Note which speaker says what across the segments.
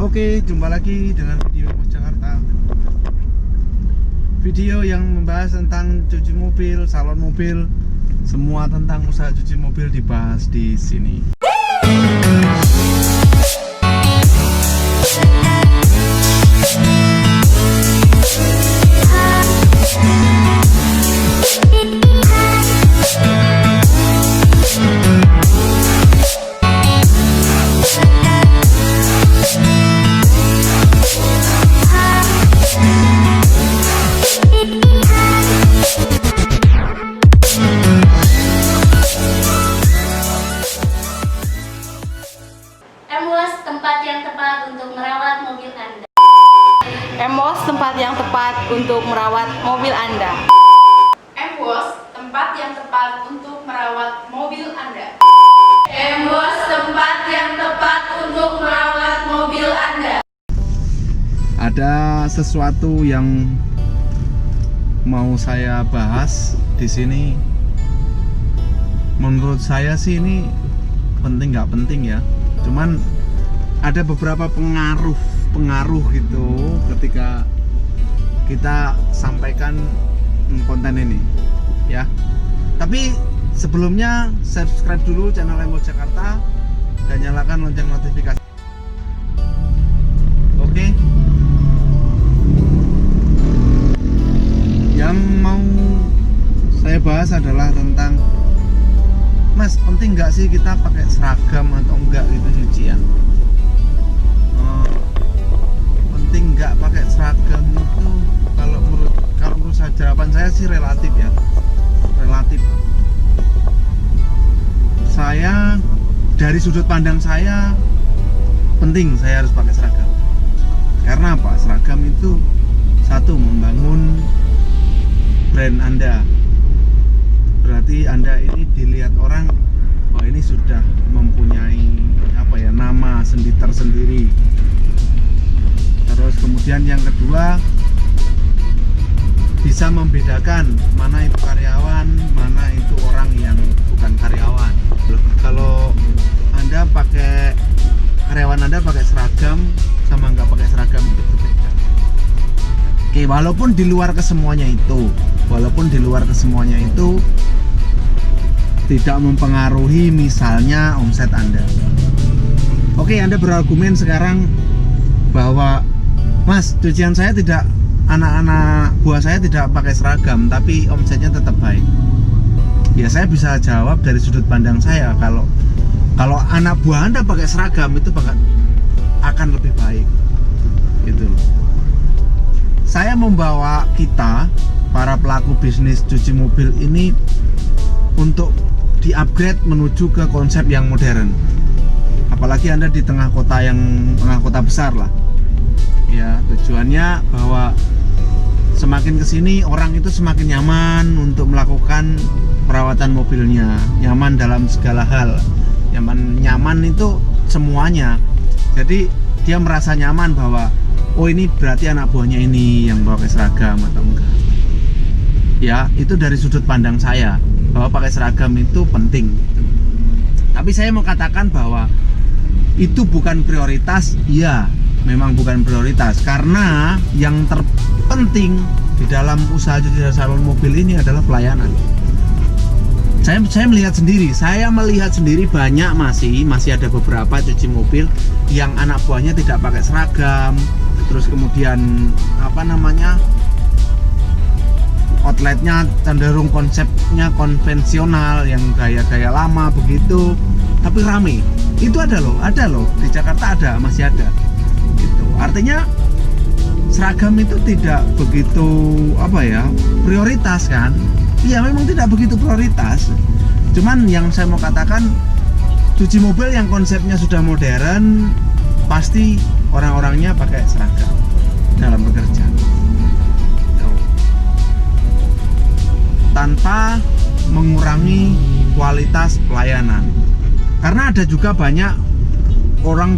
Speaker 1: Oke, jumpa lagi dengan video Mas Jakarta. Video yang membahas tentang cuci mobil, salon mobil, semua tentang usaha cuci mobil dibahas di sini.
Speaker 2: MWOS, tempat yang tepat untuk merawat mobil Anda.
Speaker 3: MWOS, tempat yang tepat untuk merawat mobil Anda.
Speaker 4: MWOS, tempat yang tepat untuk merawat mobil Anda.
Speaker 2: MWOS, tempat yang tepat untuk merawat mobil Anda.
Speaker 1: Ada sesuatu yang mau saya bahas di sini. Menurut saya sih ini penting nggak penting ya. Cuman ada beberapa pengaruh gitu ketika kita sampaikan konten ini ya. Tapi sebelumnya subscribe dulu channel MWOS Jakarta dan nyalakan lonceng notifikasi. Oke. Yang mau saya bahas adalah tentang, Mas, penting nggak sih kita pakai seragam atau enggak gitu cucian? Penting nggak pakai seragam itu kalau menurut saya, jawaban saya sih relatif ya, relatif. Saya dari sudut pandang saya penting saya harus pakai seragam. Karena apa? Seragam itu satu, membangun brand Anda. Berarti Anda ini dilihat orang, oh ini sudah mempunyai nama tersendiri. Terus kemudian yang kedua, bisa membedakan mana itu karyawan, mana itu orang yang bukan karyawan. Kalau Anda pakai, karyawan Anda pakai seragam sama nggak pakai seragam itu berbeda. Oke, walaupun di luar kesemuanya itu tidak mempengaruhi misalnya omset Anda. Oke, Anda berargumen sekarang bahwa, Mas, cucian saya tidak, anak-anak buah saya tidak pakai seragam tapi omsetnya tetap baik. Ya, saya bisa jawab dari sudut pandang saya, kalau anak buah Anda pakai seragam itu akan lebih baik gitu loh. Saya membawa kita para pelaku bisnis cuci mobil ini untuk di-upgrade menuju ke konsep yang modern. Apalagi Anda di tengah kota besar lah. Ya, tujuannya bahwa semakin kesini orang itu semakin nyaman untuk melakukan perawatan mobilnya, nyaman dalam segala hal. Nyaman itu semuanya. Jadi dia merasa nyaman bahwa, oh ini berarti anak buahnya ini yang pakai seragam atau enggak. Ya, itu dari sudut pandang saya bahwa pakai seragam itu penting. Tapi saya mau katakan bahwa itu bukan prioritas. Ya, memang bukan prioritas, karena yang terpenting di dalam usaha cuci salon mobil ini adalah pelayanan. Saya melihat sendiri banyak masih ada beberapa cuci mobil yang anak buahnya tidak pakai seragam. Terus kemudian outletnya cenderung konsepnya konvensional yang gaya-gaya lama begitu, tapi rame. Itu ada loh di Jakarta, masih ada gitu. Artinya seragam itu tidak begitu prioritas kan. Iya, memang tidak begitu prioritas. Cuman yang saya mau katakan, cuci mobil yang konsepnya sudah modern pasti orang-orangnya pakai seragam dalam bekerja, tanpa mengurangi kualitas pelayanan. Karena ada juga banyak orang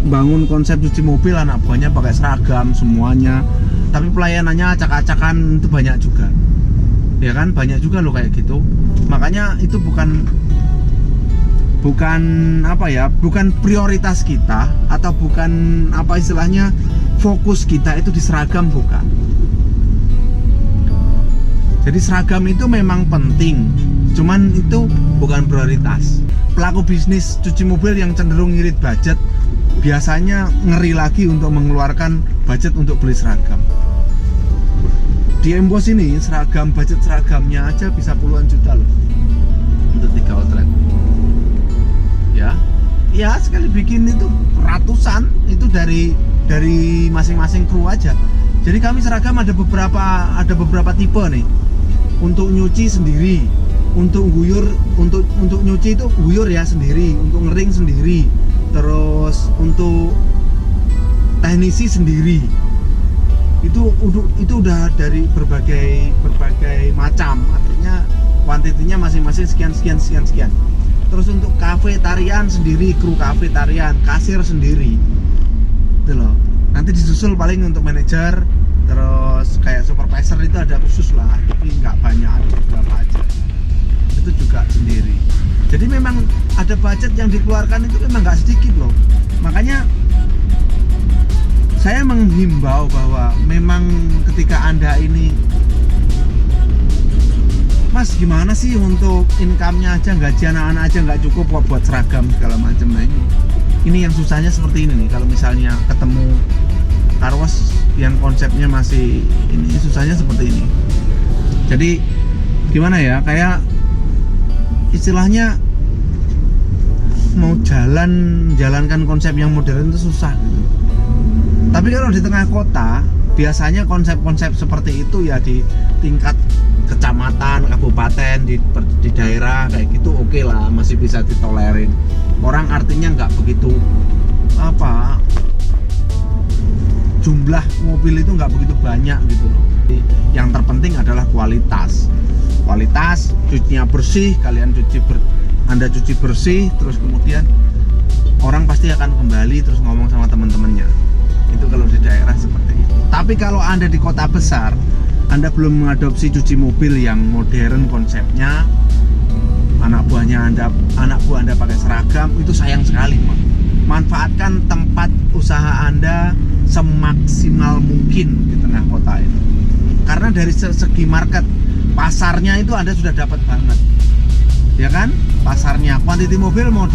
Speaker 1: bangun konsep cuci mobil anak buahnya pakai seragam semuanya, tapi pelayanannya acak-acakan, itu banyak juga. Ya kan, banyak juga loh kayak gitu. Makanya itu bukan bukan prioritas kita, atau bukan apa istilahnya fokus kita itu di seragam, bukan. Jadi seragam itu memang penting, cuman itu bukan prioritas. Pelaku bisnis cuci mobil yang cenderung ngirit budget biasanya ngeri lagi untuk mengeluarkan budget untuk beli seragam. Di Embos ini budget seragamnya aja bisa puluhan juta loh untuk 3 outlet. Ya sekali bikin itu ratusan, itu dari masing-masing kru aja. Jadi kami seragam ada beberapa tipe nih. Untuk nyuci sendiri, untuk guyur, untuk nyuci itu guyur ya sendiri, untuk ngering sendiri, terus untuk teknisi sendiri. Itu udah dari berbagai macam, artinya kuantitinya masing-masing sekian. Terus untuk kafe tarian sendiri, kru kafe tarian, kasir sendiri, itu loh. Nanti disusul paling untuk manajer, terus kayak supervisor itu ada khusus lah, tapi nggak banyak, ada beberapa aja. Itu juga sendiri. Jadi memang ada budget yang dikeluarkan itu memang nggak sedikit loh. Makanya saya menghimbau bahwa memang ketika Anda ini, Mas gimana sih untuk income-nya aja, gaji anak-anak aja nggak cukup buat seragam segala macam. Nah ini yang susahnya seperti ini nih. Kalau misalnya ketemu karwas yang konsepnya masih ini, susahnya seperti ini. Jadi gimana ya, kayak istilahnya mau jalankan konsep yang modern itu susah gitu. Tapi kalau di tengah kota biasanya konsep-konsep seperti itu ya di tingkat kecamatan, kabupaten, di daerah kayak gitu oke lah, masih bisa ditolerin. Orang artinya nggak begitu jumlah mobil itu nggak begitu banyak gitu loh. Yang terpenting adalah kualitas, cucinya bersih, Anda cuci bersih, terus kemudian orang pasti akan kembali terus ngomong sama teman-temannya. Itu kalau di daerah seperti itu. Tapi kalau Anda di kota besar, Anda belum mengadopsi cuci mobil yang modern konsepnya, anak buah Anda pakai seragam, itu sayang sekali. Manfaatkan tempat usaha Anda semaksimal mungkin di tengah kota ini. Karena dari segi market, pasarnya itu Anda sudah dapat banget. Ya kan? Pasarnya, kuantiti mobil mau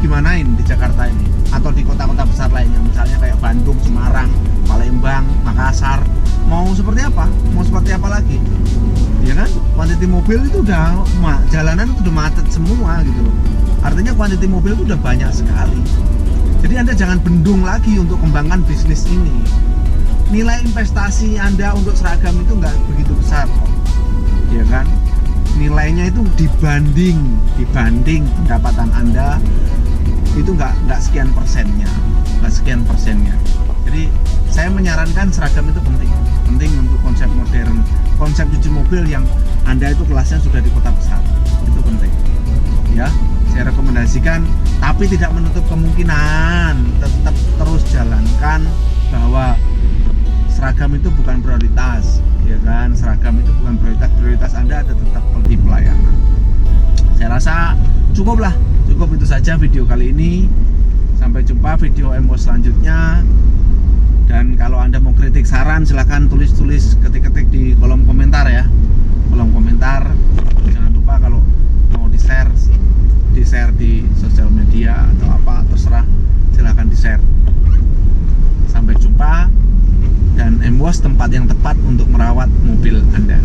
Speaker 1: gimanain di Jakarta ini atau di kota-kota besar lainnya, misalnya kayak Bandung, Semarang, Palembang, Makassar, mau seperti apa lagi, ya kan? Kuantiti mobil itu udah jalanan itu udah macet semua gitu loh. Artinya kuantiti mobil itu udah banyak sekali. Jadi Anda jangan bendung lagi untuk kembangkan bisnis ini. Nilai investasi Anda untuk seragam itu nggak begitu besar kok, ya kan? Nilainya itu dibanding pendapatan Anda itu nggak sekian persennya. Jadi saya menyarankan seragam itu penting untuk konsep modern, konsep cuci mobil yang Anda itu kelasnya sudah di kota besar, itu penting ya. Saya rekomendasikan, tapi tidak menutup kemungkinan, tetap terus jalankan bahwa seragam itu bukan prioritas, ya kan? Seragam itu bukan prioritas Anda ada tetap di pelayanan. Saya rasa cukup itu saja video kali ini. Sampai jumpa video Embos selanjutnya. Dan kalau Anda mau kritik saran, silahkan tulis ketik di kolom komentar ya. Jangan lupa kalau mau di-share di sosial media atau apa, terserah, silahkan di-share. Sampai jumpa, dan Embos tempat yang tepat untuk merawat mobil Anda.